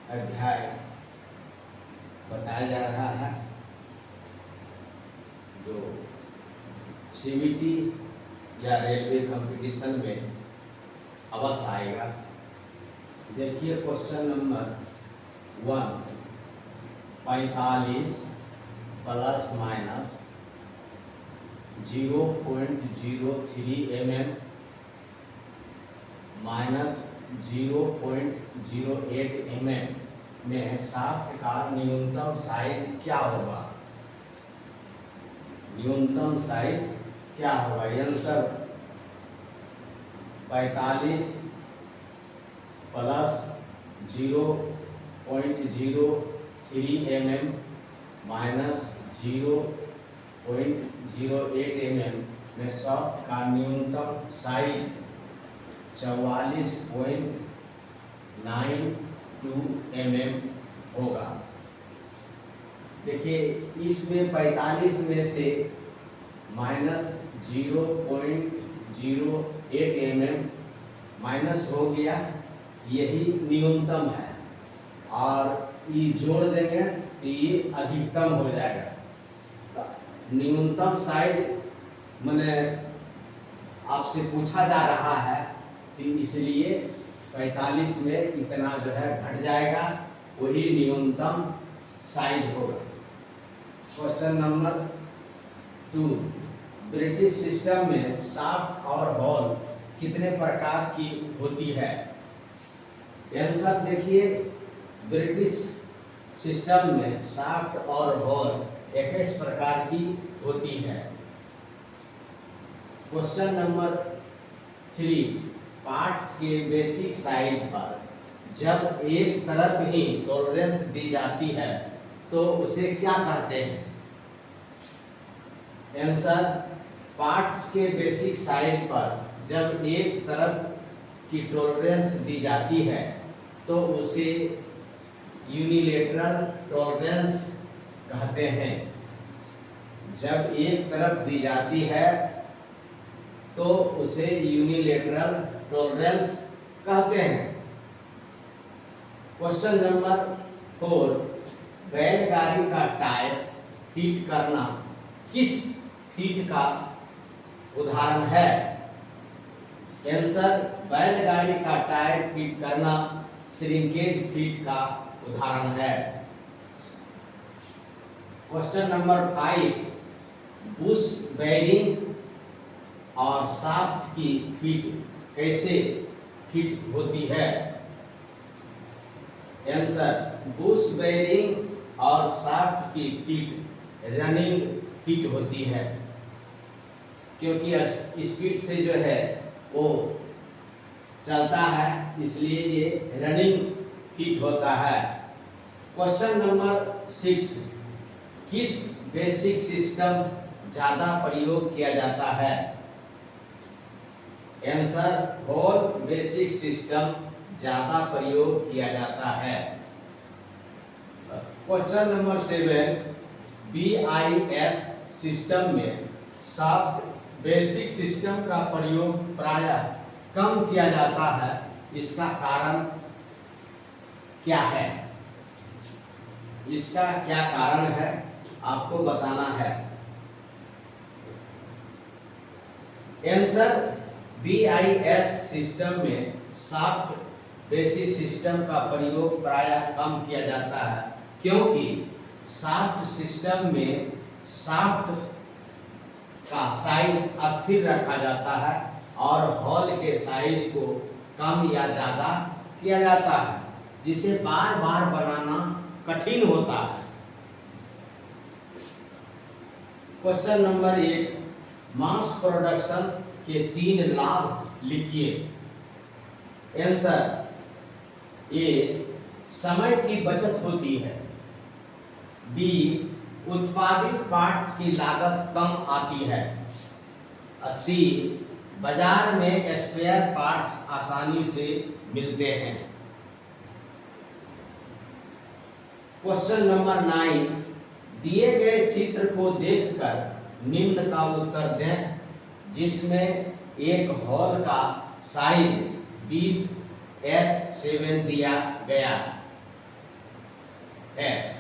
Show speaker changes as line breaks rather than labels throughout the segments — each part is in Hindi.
अध्याय बताया जा रहा है जो सीबीटी या रेलवे कंपटीशन में अवश्य आएगा। देखिए question number 1, 45 plus minus 0.03 mm minus 0.08 mm में शाफ्ट का न्यूनतम साइज क्या होगा? न्यूनतम साइज क्या होगा? Answer 45 plus 0.03 mm minus 0.08 mm में शाफ्ट का न्यूनतम साइज 44.92 mm होगा। देखिए इसमें 45 में से माइनस 0.08 mm माइनस हो गया, यही न्यूनतम है, और ये जोड़ देंगे तो ये अधिकतम हो जाएगा। न्यूनतम साइज मैंने आपसे पूछा जा रहा है, तो इसलिए 45 में इतना जो है घट जाएगा, वही न्यूनतम साइज होगा। क्वेश्चन नंबर 2, ब्रिटिश सिस्टम में शाफ्ट और हॉल कितने प्रकार की होती है? आंसर देखिए, ब्रिटिश सिस्टम में शाफ्ट और हॉल 21 प्रकार की होती है। क्वेश्चन नंबर 3, पार्ट्स के बेसिक साइज पर जब एक तरफ ही टॉलरेंस दी जाती है तो उसे क्या कहते हैं? आंसर, पार्ट्स के बेसिक साइज पर जब एक तरफ की टॉलरेंस दी जाती है तो उसे यूनिलेटरल टॉलरेंस कहते हैं। जब एक तरफ दी जाती है तो उसे यूनिलेटरल टॉलरेंस कहते हैं। क्वेश्चन नंबर 4, बैलगाड़ी का टायर फिट करना किस फीट का उदाहरण है? आंसर, बैलगाड़ी का टायर फिट करना श्रिंकेज फीट का उदाहरण है। क्वेश्चन नंबर 5, बुश बेयरिंग और शाफ्ट की फीट कैसे फिट होती है? आंसर, बुश बेयरिंग और शाफ्ट की फीट रनिंग फीट होती है, क्योंकि स्पीड से जो है वो चलता है, इसलिए ये रनिंग फीट होता है। क्वेश्चन नंबर 6, किस बेसिक सिस्टम ज़्यादा प्रयोग किया जाता है? आंसर, होल बेसिक सिस्टम ज़्यादा प्रयोग किया जाता है। क्वेश्चन नंबर 7, BIS सिस्टम में शाफ्ट बेसिक सिस्टम का प्रयोग प्रायः कम किया जाता है, इसका कारण क्या है? इसका क्या कारण है आपको बताना है। आंसर, BIS सिस्टम में शाफ्ट बेसिक सिस्टम का प्रयोग प्रायः कम किया जाता है, क्योंकि शाफ्ट सिस्टम में शाफ्ट का साइज स्थिर रखा जाता है और हॉल के साइज को कम या ज़्यादा किया जाता है, जिसे बार बार बनाना कठिन होता है। क्वेश्चन नंबर 8, मास प्रोडक्शन के 3 लाभ लिखिए। आंसर, ए, समय की बचत होती है, बी, उत्पादित पार्ट्स की लागत कम आती है, सी, बाजार में स्पेयर पार्ट्स आसानी से मिलते हैं। क्वेश्चन नंबर 9, दिए गए चित्र को देखकर निम्न का उत्तर दें, जिसमें एक हॉल का साइज 20H7 दिया गया। है।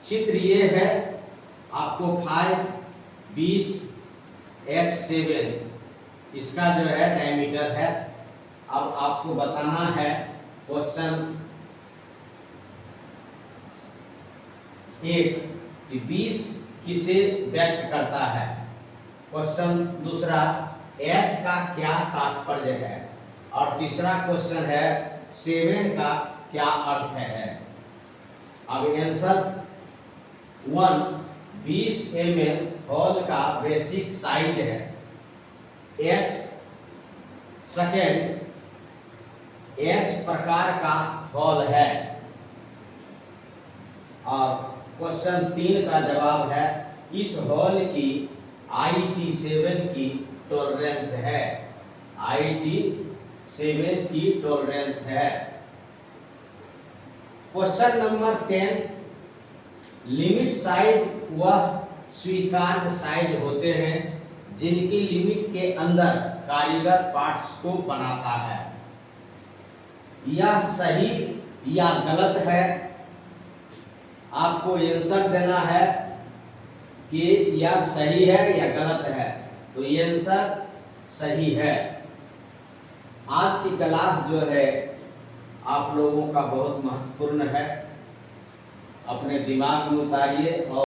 चित्र ये है, आपको 5, 20, H7 इसका जो है डायमीटर है। अब आपको बताना है क्वेश्चन 1 कि 20 किसे व्यक्त करता है। क्वेश्चन दूसरा, H का क्या तात्पर्य है। और तीसरा क्वेश्चन है 7 का क्या अर्थ है। अब आंसर 1 20 ml हॉल का बेसिक साइज है। H सेकेंड H प्रकार का हॉल है। और क्वेश्चन 3 का जवाब है इस हॉल की IT7 की टॉलरेंस है। IT7 की टॉलरेंस है। क्वेश्चन नंबर 10, लिमिट साइज वह स्वीकार्य साइज होते हैं जिनकी लिमिट के अंदर कारीगर पार्ट्स को बनाता है। यह सही या गलत है, आपको आंसर देना है कि यह सही है या गलत है। तो ये आंसर सही है। आज की क्लास जो है आप लोगों का बहुत महत्वपूर्ण है, अपने दिमाग में उतारिए और